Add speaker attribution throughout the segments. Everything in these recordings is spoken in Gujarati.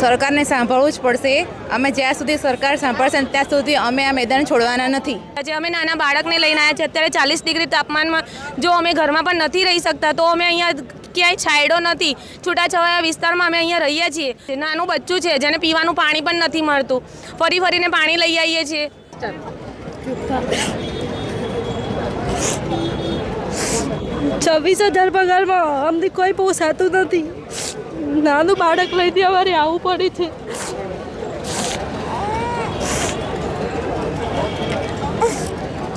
Speaker 1: સરકારને સાંભળવું જ પડશે। અમે જ્યાં સુધી સરકાર સાંભળશે ત્યાં સુધી અમે આ મેદાન છોડવાના નથી।
Speaker 2: આજે અમે નાના બાળકને લઈને આવ્યા છે। અત્યારે 40 ડિગ્રી તાપમાનમાં જો અમે ઘરમાં પણ નથી રહી શકતા તો અમે અહીંયા ક્યાંય છાંયડો નથી, છૂટાછવાયા વિસ્તારમાં અમે અહીંયા રહીએ છીએ। નાનું બચ્ચું છે જેને પીવાનું પાણી પણ નથી મળતું, ફરી ફરીને પાણી લઈ આવીએ છીએ।
Speaker 3: 26,000 પગારમાં અમને કોઈ પોસાતું નથી। નાનું બાળક લઈને અમારે આવવું પડે છે।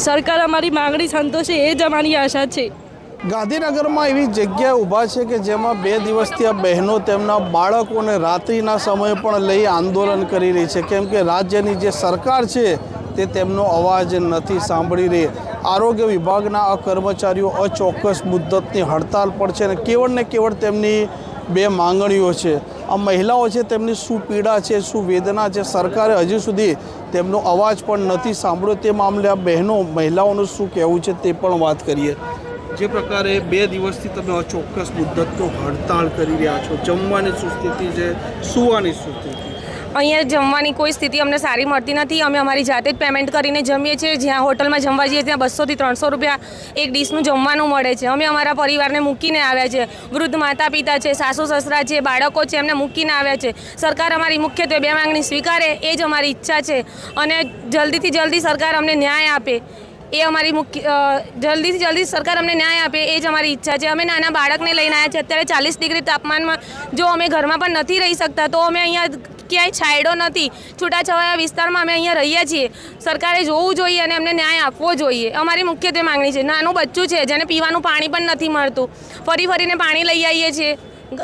Speaker 3: સરકાર અમારી માંગણી સંતોષે એ જ અમારી આશા છે।
Speaker 4: ગાંધીનગરમાં એવી જગ્યા ઊભા છે કે જેમાં 2 દિવસથી આ બહેનો તેમના બાળકોને રાત્રિના સમયે પણ લઈ આંદોલન કરી રહી છે, કેમ કે રાજ્યની જે સરકાર છે તે તેમનો અવાજ નથી સાંભળી રહી। આરોગ્ય વિભાગના આ કર્મચારીઓ અચોક્કસ મુદ્દતની હડતાલ પર છે અને કેવળ ને કેવળ તેમની 2 માંગણીઓ છે। આ મહિલાઓ છે, તેમની શું પીડા છે, શું વેદના છે, સરકારે હજી સુધી તેમનો અવાજ પણ નથી સાંભળ્યો। તે મામલે આ બહેનો મહિલાઓનું શું કહેવું છે તે પણ વાત કરીએ। જે પ્રકારે 2 દિવસથી તમે અચોક્કસ મુદ્દતનો હડતાળ કરી રહ્યા છો, જમવાની શું સ્થિતિ છે, સુવાની શું સ્થિતિ?
Speaker 2: અહીંયા જમવાની કોઈ સ્થિતિ અમને સારી મળતી નથી। અમે અમારી જાતે જ પેમેન્ટ કરીને જમીએ છીએ। જ્યાં હોટલમાં જમવા જઈએ ત્યાં 200 થી 300 રૂપિયા એક ડીશનું જમવાનું મળે છે। અમે અમારા પરિવારને મૂકીને આવ્યા છે। વૃદ્ધ માતા પિતા છે, સાસુ સસરા છે, બાળકો છે, એમને મૂકીને આવ્યા છે। સરકાર અમારી મુખ્યત્વે 2 માંગણી સ્વીકારે એ જ અમારી ઈચ્છા છે અને જલ્દીથી જલ્દી સરકાર અમને ન્યાય આપે એ અમારી જલ્દીથી જલ્દી સરકાર અમને ન્યાય આપે એ જ અમારી ઈચ્છા છે। અમે નાના બાળકને લઈને આવ્યા છે। અત્યારે 40 ડિગ્રી તાપમાનમાં જો અમે ઘરમાં પણ નથી રહી શકતા તો અમે અહીંયા ક્યાંય છાંયડો નથી, છૂટાછવાયા વિસ્તારમાં અમે અહીંયા રહીએ છીએ। સરકારે જોવું જોઈએ અને અમને ન્યાય આપવો જોઈએ, અમારી મુખ્યત્વે માંગણી છે। નાનું બચ્ચું છે જેને પીવાનું પાણી પણ નથી મળતું, ફરી ફરીને પાણી લઈ આવીએ છીએ,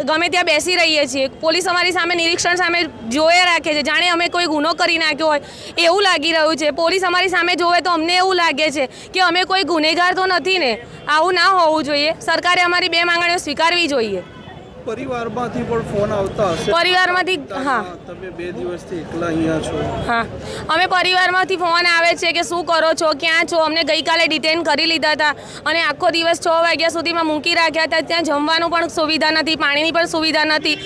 Speaker 2: ગમે ત્યાં બેસી રહીએ છીએ। પોલીસ અમારી સામે નિરીક્ષણ સામે જોયે રાખે છે, જાણે અમે કોઈ ગુનો કરી નાખ્યો હોય એવું લાગી રહ્યું છે। પોલીસ અમારી સામે જોવે તો અમને એવું લાગે છે કે અમે કોઈ ગુનેગાર તો નથી ને। આવું ના હોવું જોઈએ। સરકારે અમારી 2 માંગણીઓ સ્વીકારવી જોઈએ।
Speaker 4: પરિવારમાંથી પણ ફોન આવતા હશે?
Speaker 2: પરિવારમાંથી, હા।
Speaker 4: તમે 2 દિવસથી એકલા અહીંયા છો?
Speaker 2: હા, અમે પરિવારમાંથી ફોન આવે છે કે શું કરો છો, ક્યાં છો? અમને ગઈકાલે ડિટેન કરી લીધા હતા અને આખો દિવસ 6 વાગ્યા સુધીમાં મૂકી રાખ્યા હતા। ત્યાં જમવાનું પણ સુવિધા નથી, પાણીની પણ સુવિધા નથી,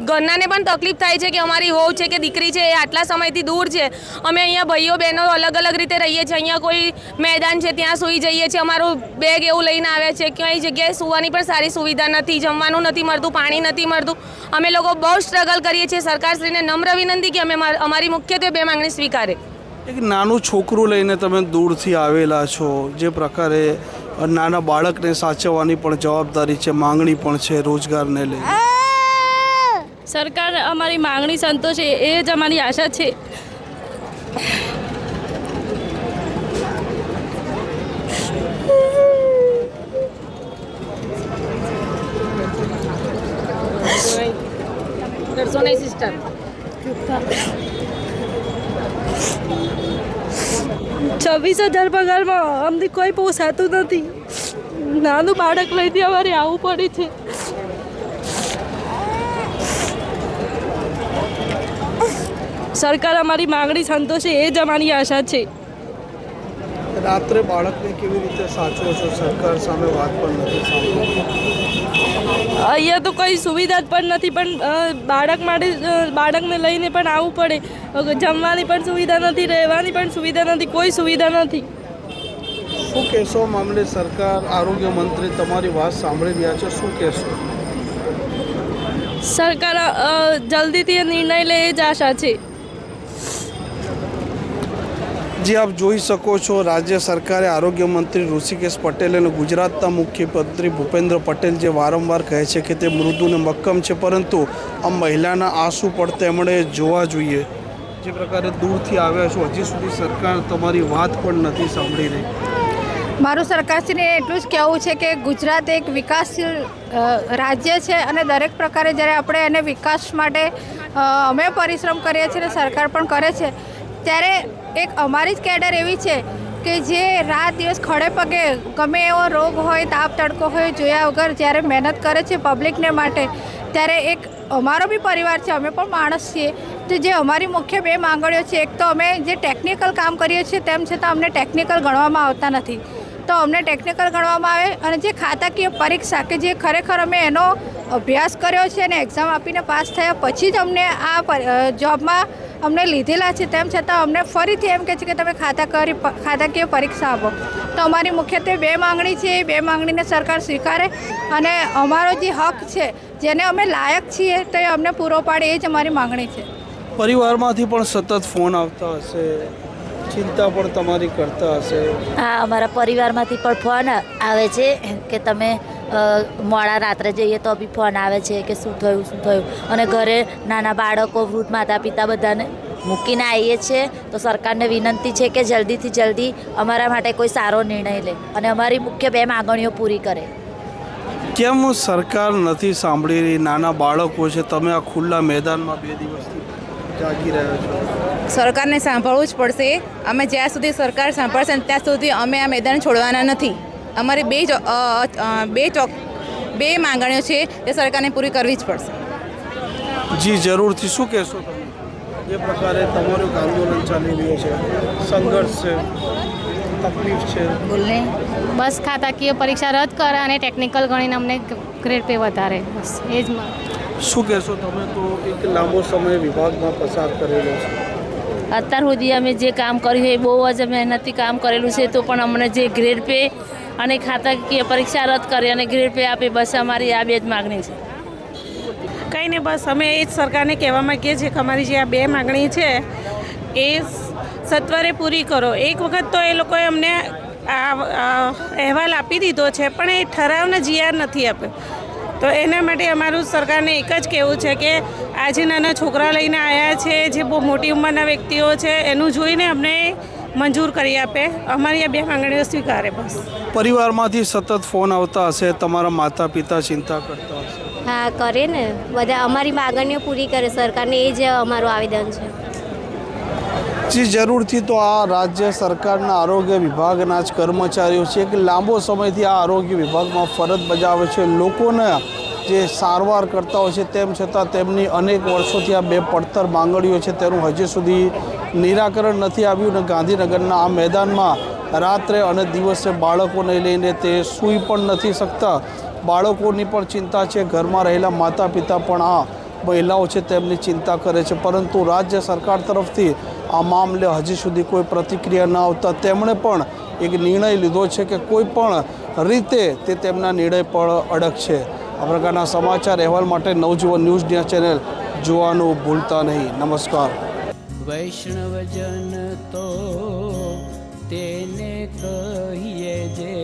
Speaker 2: ઘરનાને પણ તકલીફ થાય છે કે અમારી વહુ છે કે દીકરી છે એ આટલા સમયથી દૂર છે। અમે અહીંયા ભાઈઓ બહેનો અલગ અલગ રીતે રહીએ છીએ। અહીંયા કોઈ મેદાન છે ત્યાં સૂઈ જઈએ છીએ, અમારું બેગ એવું લઈને આવ્યા છે। ક્યાંય જગ્યાએ સૂવાની પણ સારી સુવિધા નથી, જમવાનું નથી મળતું, પાણી નથી મળતું। અમે લોકો બહુ સ્ટ્રગલ કરીએ છીએ। સરકારશ્રીને નમ્ર વિનંતી કે અમે અમારી મુખ્યત્વે 2 માંગણી સ્વીકારે।
Speaker 4: એક નાનું છોકરું લઈને તમે દૂરથી આવેલા છો, જે પ્રકારે નાના બાળકને સાચવવાની પણ જવાબદારી છે, માંગણી પણ છે રોજગારને લઈને।
Speaker 3: સરકાર અમારી માંગણી સંતોષે એ જ અમારી આશા છે।
Speaker 2: સિસ્ટર
Speaker 3: 26,000 પગારમાં અમને કોઈ પોસાતું નથી। નાનું બાળક લઈને અમારે આવવું પડે છે। સરકાર અમારી માંગણી સંતોષે એ જ અમારી આશા છે।
Speaker 4: રાત્રે બાળકને કેવી રીતે સાચવો છો? સરકાર સામે વાત પણ નથી સાંભળતી।
Speaker 3: અહીંયા તો કોઈ સુવિધા પણ નથી, પણ બાળકને લઈને પણ આવવું પડે। જમવાની પણ સુવિધા નથી, રહેવાની પણ સુવિધા નથી, કોઈ સુવિધા નથી।
Speaker 4: શું કહેશો મામલે? સરકાર, આરોગ્ય મંત્રી તમારી વાત સાંભળી રહ્યા છે, શું કહેશો?
Speaker 3: સરકાર જલ્દીથી નિર્ણય લે એ જ આશા છે।
Speaker 4: જે આપ જોઈ શકો છો, રાજ્ય સરકારે આરોગ્ય મંત્રી ઋષિકેશ પટેલ અને ગુજરાતના મુખ્યમંત્રી ભૂપેન્દ્ર પટેલ જે વારંવાર કહે છે કે તે મૃદુ અને મક્કમ છે, પરંતુ આ મહિલાના આંસુ પણ તેમણે જોવા જોઈએ। જે પ્રકારે દૂરથી આવ્યા છો, હજી સુધી સરકાર તમારી વાત પણ નથી સાંભળી રહી।
Speaker 1: મારું સરકારશ્રીને એટલું જ કહેવું છે કે ગુજરાત એક વિકાસશીલ રાજ્ય છે અને દરેક પ્રકારે જ્યારે આપણે એને વિકાસ માટે અમે પરિશ્રમ કરીએ છીએ અને સરકાર પણ કરે છે, ત્યારે એક અમારી જ કેડર એવી છે કે જે રાત દિવસ ખડે પગે ગમે એવો રોગ હોય, તાપ તડકો હોય, જોયા વગર જ્યારે મહેનત કરે છે પબ્લિકને માટે, ત્યારે એક અમારો બી પરિવાર છે, અમે પણ માણસ છીએ। તો જે અમારી મુખ્ય 2 માંગણીઓ છે, એક તો અમે જે ટેકનિકલ કામ કરીએ છીએ તેમ છતાં અમને ટેકનિકલ ગણવામાં આવતા નથી, તો અમને ટેકનિકલ ગણવામાં આવે। અને જે ખાતાકીય પરીક્ષા કે જે ખરેખર અમે એનો અભ્યાસ કર્યો છે અને એક્ઝામ આપીને પાસ થયા પછી જ અમને આ જોબમાં અમને લીધેલા છે, તેમ છતાં અમને ફરીથી એમ કહે છે કે તમે ખાતાકીય પરીક્ષા આપો. તો અમારી મુખ્યત્વે 2 માંગણી છે. એ 2 માંગણીને સરકાર સ્વીકારે અને અમારો જે હક છે, જેને અમે લાયક છીએ, તો એ અમને પૂરો પાડે, એ જ અમારી માંગણી છે.
Speaker 4: પરિવારમાંથી પણ સતત ફોન આવતા હશે, ચિંતા પણ તમારી કરતા હશે.
Speaker 5: હા, અમારા પરિવારમાંથી પણ ફોન આવે છે કે તમે મોડા રાત્રે જઈએ તો બી ફોન આવે છે કે શું થયું. અને ઘરે નાના બાળકો, વૃદ્ધ માતા પિતા બધાને મૂકીને આવીએ છીએ. તો સરકારને વિનંતી છે કે જલ્દીથી જલ્દી અમારા માટે કોઈ સારો નિર્ણય લે અને અમારી મુખ્ય 2 માંગણીઓ પૂરી કરે.
Speaker 4: કેમ સરકાર નથી સાંભળી રહી? નાના બાળકો છે, તમે આ ખુલ્લા મેદાનમાં 2 દિવસથી જાગી રહ્યા છો.
Speaker 6: સરકારને સાંભળવું જ પડશે. અમે જ્યાં સુધી સરકાર સાંભળશે ને ત્યાં સુધી અમે આ મેદાન છોડવાના નથી. અમારી 2 માંગણીઓ છે તે સરકારને પૂરી કરવી જ પડશે.
Speaker 4: જી જરૂરથી. શું કહેશો તમે? જે પ્રકારે તમારું આંદોલન ચાલી રહ્યું છે, સંઘર્ષ છે, તકલીફ છે.
Speaker 7: બસ ખાતાકીય પરીક્ષા રદ કરે અને ટેકનિકલ ગણીને અમને ગ્રેડ પે વધારે, બસ એ જ.
Speaker 4: શું કહેશો તમે? તો એક લાંબો સમય વિભાગમાં પસાર કરેલો છે.
Speaker 3: અત્યાર સુધી અમે જે કામ કર્યું એ બહુ જ મહેનતથી કામ કરેલું છે, તો પણ અમને જે ગ્રેડ પે અને ખાતાકીય પરીક્ષા રદ કરે અને ગ્રેડ પે આપે, બસ અમારી આ 2 જ માગણી છે.
Speaker 2: કંઈ નહીં, બસ અમે એ જ સરકારને કહેવા માંગીએ છીએ કે અમારી જે આ 2 માંગણી છે એ સત્વરે પૂરી કરો. એક વખત તો એ લોકોએ અમને અહેવાલ આપી દીધો છે, પણ એ ઠરાવને GR નથી આપ્યો. તો એના માટે અમારું સરકારને એક જ કહેવું છે કે આ જે નાના છોકરા લઈને આવ્યા છે, જે બહુ મોટી ઉંમરના વ્યક્તિઓ છે, એનું જોઈને અમને મંજૂર કરી આપે. અમારી આ 2 માંગણીઓ સ્વીકારે. બસ.
Speaker 4: પરિવારમાંથી સતત ફોન આવતા હશે, તમારા માતા પિતા ચિંતા કરતા હશે.
Speaker 7: હા, કરે ને બધા. અમારી માગણીઓ પૂરી કરે સરકારને, એ જ અમારું આવેદન છે.
Speaker 4: જી જરૂરથી. તો આ રાજ્ય સરકારના આરોગ્ય વિભાગના જ કર્મચારીઓ છે કે લાંબો સમયથી આ આરોગ્ય વિભાગમાં ફરજ બજાવે છે. લોકોને જે સારવાર કરતા હોય છે, તેમ છતાં તેમની અનેક વર્ષોથી આ 2 પડતર માંગણીઓ છે તેનું હજી સુધી નિરાકરણ નથી આવ્યું. અને ગાંધીનગરના આ મેદાનમાં રાત્રે અને દિવસે બાળકોને લઈને તે સૂઈ પણ નથી શકતા. બાળકોની પણ ચિંતા છે, ઘરમાં રહેલા માતા પિતા પણ આ મહિલાઓ છે તેમની ચિંતા કરે છે. પરંતુ રાજ્ય સરકાર તરફથી આ મામલે હજી સુધી કોઈ પ્રતિક્રિયા ન આવતા તેમણે પણ એક નિર્ણય લીધો છે કે કોઈ પણ રીતે તે તેમના નિર્ણય પર અડગ છે. આ પ્રકારના સમાચાર અહેવાલ માટે નવજીવન ન્યૂઝ ચેનલ જોવાનું ભૂલતા નહીં. નમસ્કાર.
Speaker 8: વૈષ્ણવજન તો તેને કહીએ જે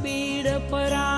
Speaker 8: પીડ પરા